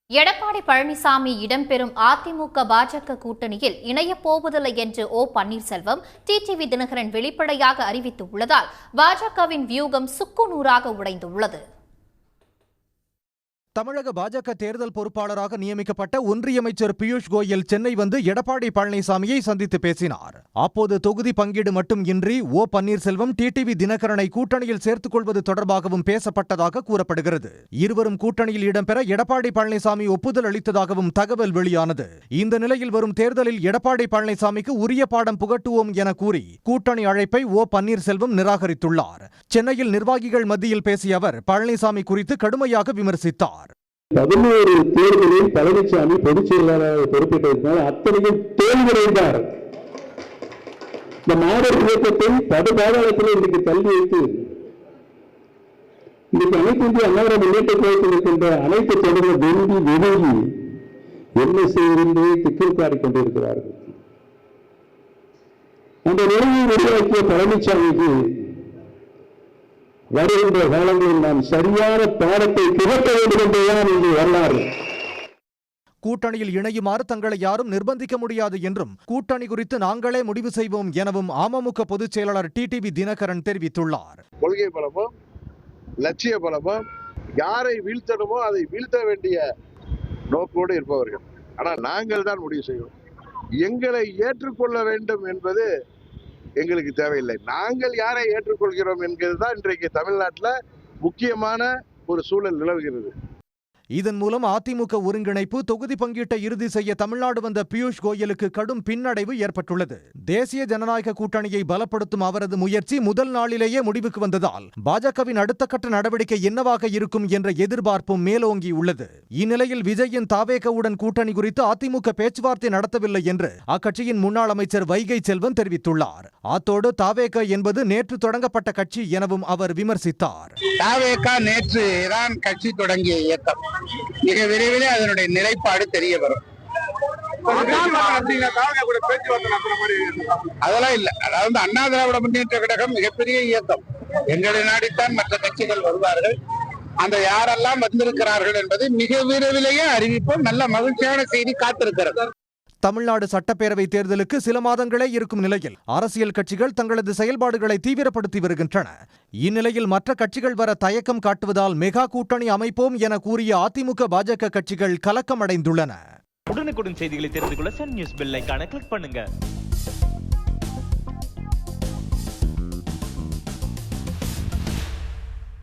எடப்பாடி பழனிசாமி இடம்பெறும் அதிமுக பாஜக கூட்டணியில் இணையப் போவதில்லை என்று ஓ பன்னீர்செல்வம் டிடிவி தினகரன் வெளிப்படையாக அறிவித்துள்ளதால் பாஜகவின் வியூகம் சுக்குநூறாக உடைந்துள்ளது. தமிழக பாஜக தேர்தல் பொறுப்பாளராக நியமிக்கப்பட்ட ஒன்றிய அமைச்சர் பியூஷ் கோயல் சென்னை வந்து எடப்பாடி பழனிசாமியை சந்தித்து பேசினார். அப்போது தொகுதி பங்கீடு மட்டும் இன்றி ஓ பன்னீர்செல்வம் டிடிவி தினகரனை கூட்டணியில் சேர்த்துக் கொள்வது தொடர்பாகவும் பேசப்பட்டதாக கூறப்படுகிறது. இருவரும் கூட்டணியில் இடம்பெற எடப்பாடி பழனிசாமி ஒப்புதல் அளித்ததாகவும் தகவல் வெளியானது. இந்த நிலையில் வரும் தேர்தலில் எடப்பாடி பழனிசாமிக்கு உரிய பாடம் புகட்டுவோம் என கூறி கூட்டணி அழைப்பை ஓ பன்னீர்செல்வம் நிராகரித்துள்ளார். சென்னையில் நிர்வாகிகள் மத்தியில் பேசிய அவர் பழனிசாமி குறித்து கடுமையாக விமர்சித்தார். 11 தேர்தலில் பழனிசாமி பொதுச் செயலாளராக பொறுப்பேற்றதனால் அத்தனையும் தோல்வியடைந்தார். இந்த மாடல் இயக்கத்தை படுபாதாளத்தில் இன்றைக்கு தள்ளி வைத்து இன்றைக்கு அனைத்து இந்திய அண்ணா முன்னேற்ற கழகத்தில் இருக்கின்ற அனைத்து தொடர்கள் வெறுதி வெறுதி என்ன செய்வதென்றே திக்குறுக்காடிக் கொண்டிருக்கிறார்கள். அந்த நிலையை உருவாக்கிய பழனிசாமிக்கு வருகின்ற காலங்களில் நாம் சரியான பாடத்தை புகட்ட வேண்டும் என்றுதான் இங்கு வரலாறு. கூட்டணியில் இணையுமாறு தங்களை யாரும் நிர்பந்திக்க முடியாது என்றும் கூட்டணி குறித்து நாங்களே முடிவு செய்வோம் எனவும் அமமுக பொதுச் செயலாளர் டிடிவி தினகரன் தெரிவித்துள்ளார். கொள்கை பலமும் லட்சிய பலமும் யாரை வீழ்த்தணுமோ அதை வீழ்த்த வேண்டிய நோக்கோடு இருப்பவர்கள். ஆனால் நாங்கள் தான் முடிவு செய்வோம். எங்களை ஏற்றுக்கொள்ள வேண்டும் என்பது எங்களுக்கு தேவையில்லை. நாங்கள் யாரை ஏற்றுக்கொள்கிறோம் என்கிறதுதான் இன்றைக்கு தமிழ்நாட்டில் முக்கியமான ஒரு சூழல் நிலவுகிறது. இதன் மூலம் அதிமுக ஒருங்கிணைப்பு தொகுதி பங்கீட்டை இறுதி செய்ய தமிழ்நாடு வந்த பியூஷ் கோயலுக்கு கடும் பின்னடைவு ஏற்பட்டுள்ளது. தேசிய ஜனநாயக கூட்டணியை பலப்படுத்தும் அவரது முயற்சி முதல் நாளிலேயே முடிவுக்கு வந்ததால் பாஜகவின் அடுத்த கட்ட நடவடிக்கை என்னவாக இருக்கும் என்ற எதிர்பார்ப்பும் மேலோங்கியுள்ளது. இந்நிலையில் விஜயின் தாவேகவுடன் கூட்டணி குறித்து அதிமுக பேச்சுவார்த்தை நடத்தவில்லை என்று அக்கட்சியின் முன்னாள் அமைச்சர் வைகை செல்வன் தெரிவித்துள்ளார். அத்தோடு தாவேக என்பது நேற்று தொடங்கப்பட்ட கட்சி எனவும் அவர் விமர்சித்தார். தாவேக நேற்று தான் கட்சி தொடங்கிய இயக்கம். மிக விரைவில் அதனுடைய நிலைப்பாடு தெரிய வரும். அதெல்லாம் இல்ல. அதாவது அண்ணா திராவிட முன்னேற்ற கழகம் மிகப்பெரிய இயக்கம். எங்களை நாடித்தான் மற்ற கட்சிகள் வருவார்கள். அந்த யாரெல்லாம் வந்திருக்கிறார்கள் என்பதை மிக விரைவிலேயே அறிவிப்போம். நல்ல மகிழ்ச்சியான செய்தி காத்திருக்கிறது. தமிழ்நாடு சட்டப்பேரவை தேர்தலுக்கு சில மாதங்களே இருக்கும் நிலையில் அரசியல் கட்சிகள் தங்களது செயல்பாடுகளை தீவிரப்படுத்தி வருகின்றன. இந்நிலையில் மற்ற கட்சிகள் வர தயக்கம் காட்டுவதால் மெகா கூட்டணி அமைப்போம் என கூறிய அதிமுக பாஜக கட்சிகள் கலக்கமடைந்துள்ளன. உடனுக்குடன் செய்திகளை தெரிந்து கொள்ள சன் நியூஸ் பெல் ஐகானை கிளிக் பண்ணுங்க.